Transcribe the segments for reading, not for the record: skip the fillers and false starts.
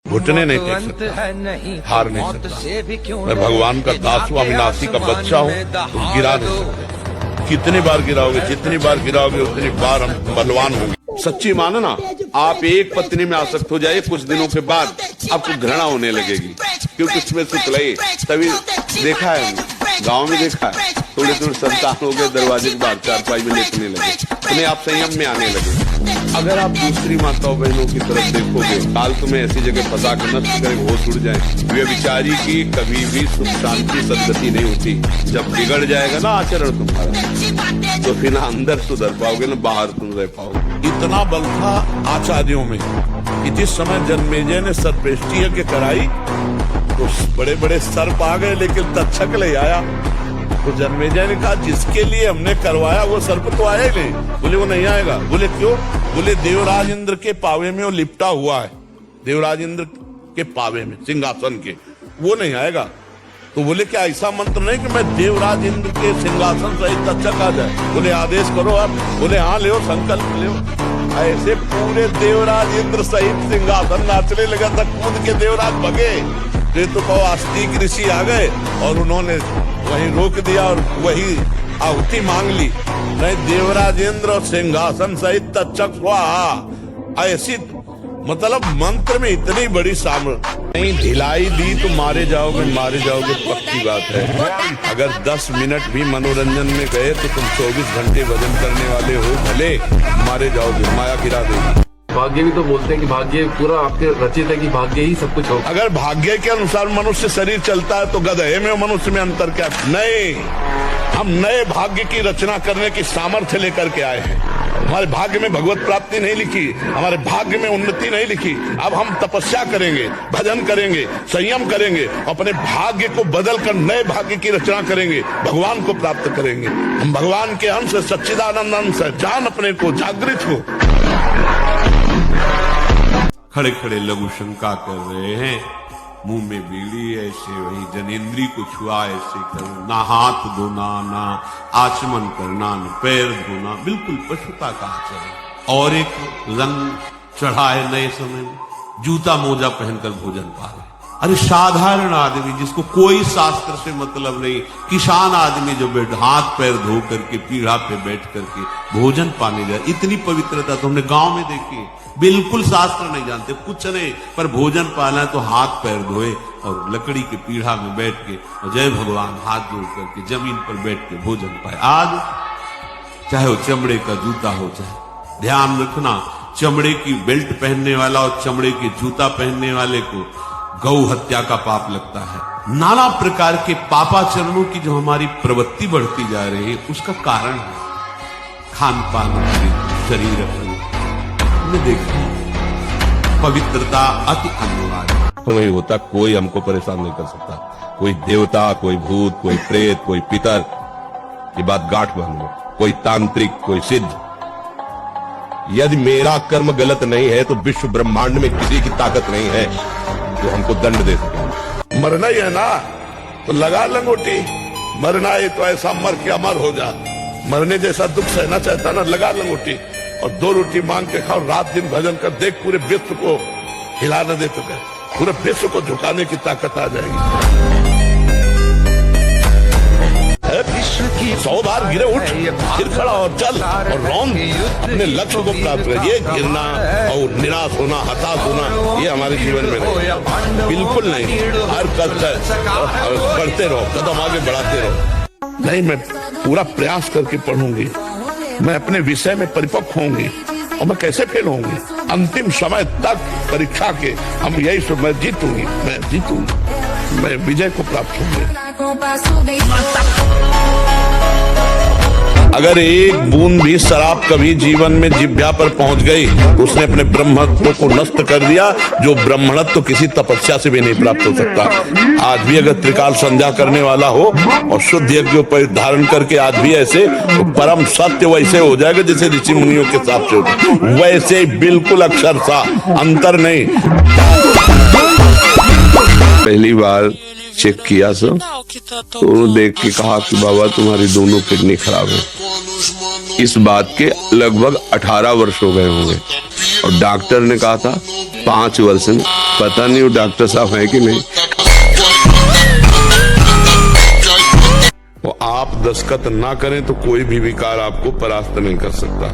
घुटने नहीं टेक सकता, हार नहीं सकता। मैं भगवान का दास हूं, अविनाशी का बच्चा हूं, तो गिरा नहीं सकता। कितनी बार गिराओगे, जितनी बार गिराओगे उतनी बार हम बलवान होंगे। सच्ची मानो ना, आप एक पत्नी में आसक्त हो जाइए, कुछ दिनों के बाद आपको घृणा होने लगेगी, क्योंकि उसमें सुतलाई। तभी देखा है, गांव में देखा है, थोड़े थोड़े संतान हो गए, दरवाजे के बाहर चारपाई में लेटने लगे, उन्हें आप संयम में आने लगे। अगर आप दूसरी माताओं बहनों की तरफ देखोगे, काल तुम्हें ऐसी जगह फंसा कर नष्ट करे, होश उड़ जाए। वे बिचारी की कभी भी सुख शांति सदगति नहीं होती। जब बिगड़ जाएगा ना आचरण तुम्हारा, तो फिर ना अंदर सुधर पाओगे ना बाहर तुम रह पाओगे। इतना बल था आचार्यों में कि जिस समय जन्मेजय ने सर्पेष्टि यज्ञ कराई तो बड़े बड़े सर्प आ गए, लेकिन तक्षक ले आया। तो जन्मेजय ने कहा, जिसके लिए हमने करवाया वो सर्प तो आया ही नहीं। बोले वो नहीं आएगा। बोले क्यों? बोले देवराज इंद्र के पावे में वो लिपटा हुआ है, देवराज इंद्र के पावे में, सिंहासन के, वो नहीं आएगा। तो बोले क्या ऐसा मंत्र नहीं कि मैं देवराज इंद्र के सिंहासन सहित तक्षक आ जाए? बोले आदेश करो आप। बोले हाँ ले, संकल्प ले। ऐसे पूरे देवराज इंद्र सहित सिंहासन नाचने लगा था, कूद के देवराज भगे। तो कहो आस्तिक ऋषि आ गए और उन्होंने वहीं रोक दिया और वही आहुति मांग ली। नहीं, देवराज इंद्र और सिंहासन सहित तक्षक हुआ। ऐसी मतलब मंत्र में इतनी बड़ी सामर्थ्य। नहीं ढिलाई दी तो मारे जाओगे, मारे जाओगे, पक्की बात है। अगर 10 मिनट भी मनोरंजन में गए तो तुम 24 घंटे भजन करने वाले हो, भले मारे जाओगे, माया गिरा देगी। भाग्य भी तो बोलते हैं कि भाग्य पूरा आपके रचित है, कि भाग्य ही सब कुछ हो। अगर भाग्य के अनुसार मनुष्य शरीर चलता है तो गधे में और मनुष्य में अंतर क्या? नहीं, हम नए भाग्य की रचना करने की सामर्थ्य लेकर के आए हैं। हमारे भाग्य में भगवत प्राप्ति नहीं लिखी, हमारे भाग्य में उन्नति नहीं लिखी। अब हम तपस्या करेंगे, भजन करेंगे, संयम करेंगे, अपने भाग्य को बदल कर नए भाग्य की रचना करेंगे, भगवान को प्राप्त करेंगे। हम भगवान के अंश, सच्चिदानंद अंश है। जान अपने को, जागृत हो। खड़े खड़े लघु शंका कर रहे हैं, मुंह में बीड़ी ऐसे, वही जनेन्द्री को छुआ ऐसे करना, ना हाथ धोना, ना आचमन करना, न पैर धोना, बिल्कुल पशुता का आचरण। और एक रंग चढ़ा है नए समय में, जूता मोजा पहनकर भोजन पा रहे। अरे साधारण आदमी जिसको कोई शास्त्र से मतलब नहीं, किसान आदमी जो हाथ पैर धो करके पीढ़ा पे बैठ करके भोजन पाने जाए, इतनी पवित्रता तो हमने गांव में देखी। बिल्कुल शास्त्र नहीं जानते, कुछ नहीं, पर भोजन पाना है तो हाथ पैर धोए और लकड़ी के पीढ़ा में बैठ के और जय भगवान हाथ जोड़ करके जमीन पर बैठ के भोजन पाए। आज चाहे वो चमड़े का जूता हो, चाहे ध्यान रखना, चमड़े की बेल्ट पहनने वाला और चमड़े के जूता पहनने वाले को गौ हत्या का पाप लगता है। नाना प्रकार के पापाचरणों की जो हमारी प्रवृत्ति बढ़ती जा रही है, उसका कारण है खान पान, शरीर में देखा पवित्रता अति अनिवार्य नहीं होता। कोई हमको परेशान नहीं कर सकता, कोई देवता, कोई भूत, कोई प्रेत, कोई पितर, ये बात गांठ बांध लो, कोई तांत्रिक, कोई सिद्ध। यदि मेरा कर्म गलत नहीं है तो विश्व ब्रह्मांड में किसी की ताकत नहीं है जो हमको दंड दे सके। मरना ही है ना तो लगा लंगोटी, मरना है तो ऐसा मर के अमर हो जा। मरने जैसा दुख सहना चाहता ना, लगा लंगोटी और 2 रोटी मांग के खाओ, रात दिन भजन कर, देख पूरे विश्व को हिला न दे तो क्या, पूरे विश्व को झुकाने की ताकत आ जाएगी। 100 बार गिरे उठ, फिर खड़ा और चल और रौन अपने लक्ष्य को प्राप्त कर। ये गिरना और निराश होना, हताश होना, ये हमारे जीवन में नहीं, बिल्कुल नहीं। हर कष्ट बढ़ते रहो, कदम आगे बढ़ाते रहो। नहीं, मैं पूरा प्रयास करके पढ़ूंगी, मैं अपने विषय में परिपक्व होंगी और मैं कैसे फेल होंगी? अंतिम समय तक परीक्षा के हम यही सब, मैं जीतूंगी, मैं जीतूंगी, मैं विजय को प्राप्त होंगी। अगर एक बूंद भी शराब कभी जीवन में जिह्वा पर पहुंच गई तो उसने अपने ब्रह्मत्व को नष्ट कर दिया, जो ब्रह्मणत्व तो किसी तपस्या से भी नहीं प्राप्त हो सकता। आज भी अगर त्रिकाल संध्या करने वाला हो और शुद्ध यज्ञ पर धारण करके आज भी ऐसे, तो परम सत्य वैसे हो जाएगा जैसे ऋषि मुनियों के साथ से होता, वैसे बिल्कुल अक्षरशः अंतर नहीं। पहली बार चेक किया सो तो देख के कहा कि बाबा तुम्हारी दोनों किडनी खराब है। इस बात के लगभग 18 वर्ष हो गए होंगे और डॉक्टर ने कहा था 5 वर्ष में। पता नहीं वो डॉक्टर साहब है कि नहीं। वो आप दस्तखत ना करें तो कोई भी विकार आपको परास्त नहीं कर सकता।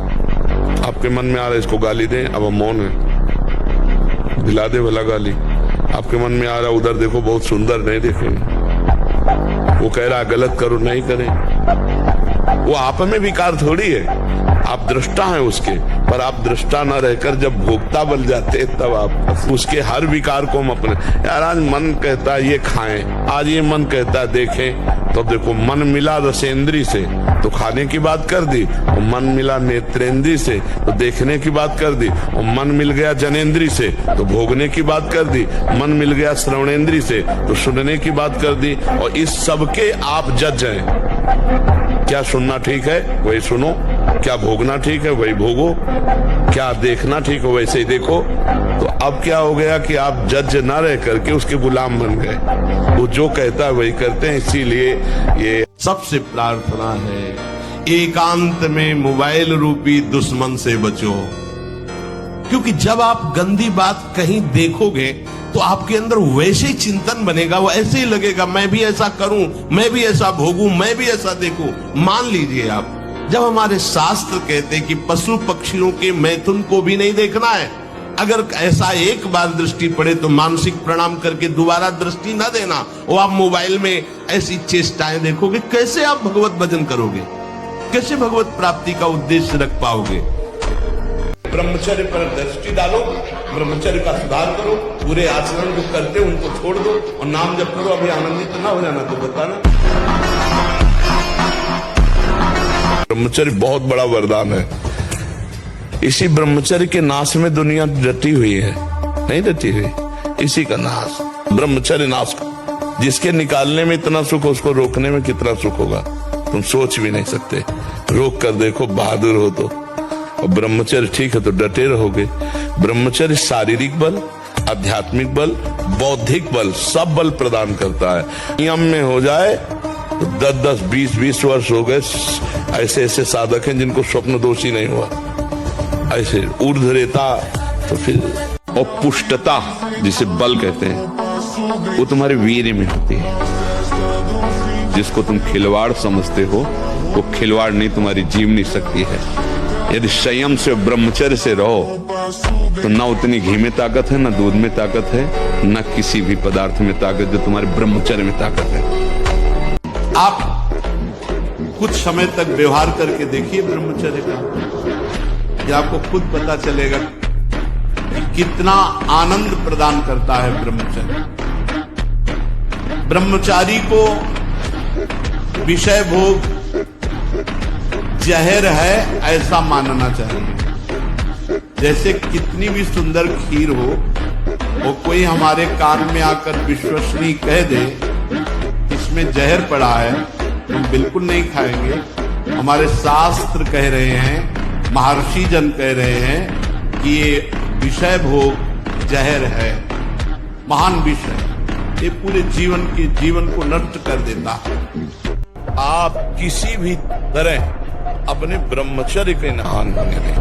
आपके मन में आ रहा है इसको गाली दें, अब हम मौन है, दिला दे भला गाली। आपके मन में आ रहा है उधर देखो बहुत सुंदर, नहीं देखें। वो कह रहा है गलत करो, नहीं करें। वो आप में विकार थोड़ी है, आप दृष्टा हैं उसके, पर आप दृष्टा न रहकर जब भोक्ता बन जाते हैं तब आप उसके हर विकार को हम अपने, यार आज मन कहता है ये खाएं, आज ये मन कहता है देखें, तो देखो मन मिला रसेंद्री से तो खाने की बात कर दी, और मन मिला नेत्रेंद्री से तो देखने की बात कर दी, और मन मिल गया जनेंद्री से तो भोगने की बात कर दी, मन मिल गया श्रवणेंद्री से तो सुनने की बात कर दी। और इस सब के आप जज हैं। क्या सुनना ठीक है वही सुनो, क्या भोगना ठीक है वही भोगो, क्या देखना ठीक है वैसे ही देखो। तो अब क्या हो गया कि आप जज ना रह करके उसके गुलाम बन गए, वो जो कहता है वही करते हैं। इसीलिए ये सबसे प्रार्थना है, एकांत में मोबाइल रूपी दुश्मन से बचो, क्योंकि जब आप गंदी बात कहीं देखोगे तो आपके अंदर वैसे ही चिंतन बनेगा, वो ऐसे ही लगेगा मैं भी ऐसा करूं, मैं भी ऐसा भोगूं, मैं भी ऐसा देखूं। मान लीजिए आप, जब हमारे शास्त्र कहते हैं कि पशु पक्षियों के मैथुन को भी नहीं देखना है, अगर ऐसा एक बार दृष्टि पड़े तो मानसिक प्रणाम करके दोबारा दृष्टि न देना। और आप मोबाइल में ऐसी चेष्टाएं देखोगे, कैसे आप भगवत भजन करोगे, कैसे भगवत प्राप्ति का उद्देश्य रख पाओगे। ब्रह्मचर्य पर दृष्टि डालो, ब्रह्मचर्य का सुधार करो, पूरे आचरण जो करते उनको छोड़ दो और नाम जप करो। अभी आनंदित ना हो जाना तो बताना। ब्रह्मचर्य बहुत बड़ा वरदान है। इसी ब्रह्मचर्य के नाश में दुनिया डटी हुई है, नहीं डटी हुई, इसी का नाश, ब्रह्मचर्य नाश का। जिसके निकालने में इतना सुख, उसको रोकने में कितना सुख होगा तुम सोच भी नहीं सकते। रोक कर देखो, बहादुर हो तो। और ब्रह्मचर्य ठीक है तो डटे रहोगे। ब्रह्मचर्य शारीरिक बल, आध्यात्मिक बल, बौद्धिक बल, सब बल प्रदान करता है। नियम में हो जाए तो 10-10, 20-20 वर्ष हो गए, ऐसे ऐसे साधक हैं जिनको स्वप्न दोष ही नहीं हुआ। ऐसे ऊर्ध्वरेता, तो फिर और पुष्टता जिसे बल कहते हैं, वो तुम्हारे वीर्य में होती है। जिसको तुम खिलवाड़ समझते हो वो खिलवाड़ नहीं, तुम्हारी जीवनी शक्ति है। यदि संयम से ब्रह्मचर्य से रहो तो न उतनी घी में ताकत है, न दूध में ताकत है, न किसी भी पदार्थ में ताकत जो तुम्हारे ब्रह्मचर्य में ताकत है। आप कुछ समय तक व्यवहार करके देखिए ब्रह्मचर्य का, या आपको खुद पता चलेगा कि कितना आनंद प्रदान करता है ब्रह्मचर्य। ब्रह्मचारी को विषय भोग जहर है ऐसा मानना चाहिए। जैसे कितनी भी सुंदर खीर हो, वो कोई हमारे कान में आकर विश्वसनीय कह दे इसमें जहर पड़ा है, हम बिल्कुल नहीं खाएंगे। हमारे शास्त्र कह रहे हैं, महर्षि जन कह रहे हैं कि ये विषय भोग जहर है, महान विषय, ये पूरे जीवन को नष्ट कर देता है। आप किसी भी तरह अपने ब्रह्मचर्य के नहान होने दें।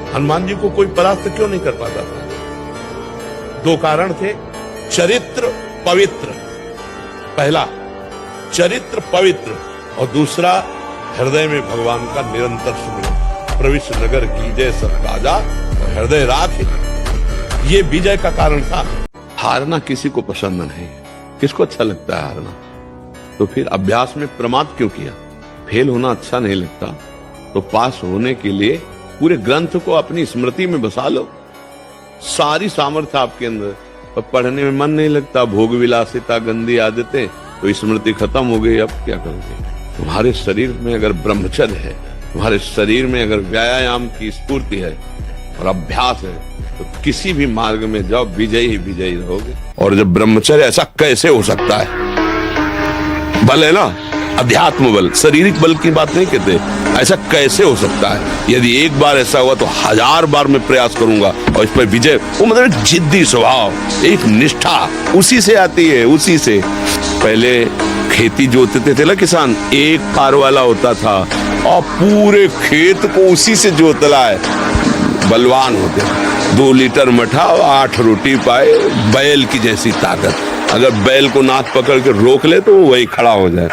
हनुमान जी को कोई परास्त क्यों नहीं कर पाता था? 2 कारण थे। चरित्र पवित्र, पहला चरित्र पवित्र, और दूसरा हृदय में भगवान का निरंतर स्मरण। प्रविष्ट नगर की जय सब राजा हृदय राख, ये विजय का कारण था। हारना किसी को पसंद नहीं, किसको अच्छा लगता है हारना? तो फिर अभ्यास में प्रमाद क्यों किया? फेल होना अच्छा नहीं लगता तो पास होने के लिए पूरे ग्रंथ को अपनी स्मृति में बसा लो। सारी सामर्थ्य आपके अंदर, पर पढ़ने में मन नहीं लगता, भोग विलासिता, गंदी आदतें, तो स्मृति खत्म हो गई। अब क्या करोगे? तुम्हारे शरीर में अगर ब्रह्मचर्य है, तुम्हारे शरीर में अगर व्यायाम की स्फूर्ति है और अभ्यास है, तो किसी भी मार्ग में जाओ, विजयी ही विजयी रहोगे। और जब ब्रह्मचर्य, ऐसा कैसे हो सकता है? बल है ना, अध्यात्म बल, शारीरिक बल की बात नहीं कहते। ऐसा कैसे हो सकता है? यदि एक बार ऐसा हुआ तो 1000 बार मैं प्रयास करूंगा और इस पर विजय। वो मतलब जिद्दी स्वभाव, एक निष्ठा, उसी से आती है, उसी से। पहले खेती जोतते थे ना किसान, एक कार वाला होता था और पूरे खेत को उसी से जोतला है, बलवान होते। 2 लीटर मठा और 8 रोटी पाए, बैल की जैसी ताकत। अगर बैल को नाथ पकड़ के रोक ले तो वो वही खड़ा हो जाए।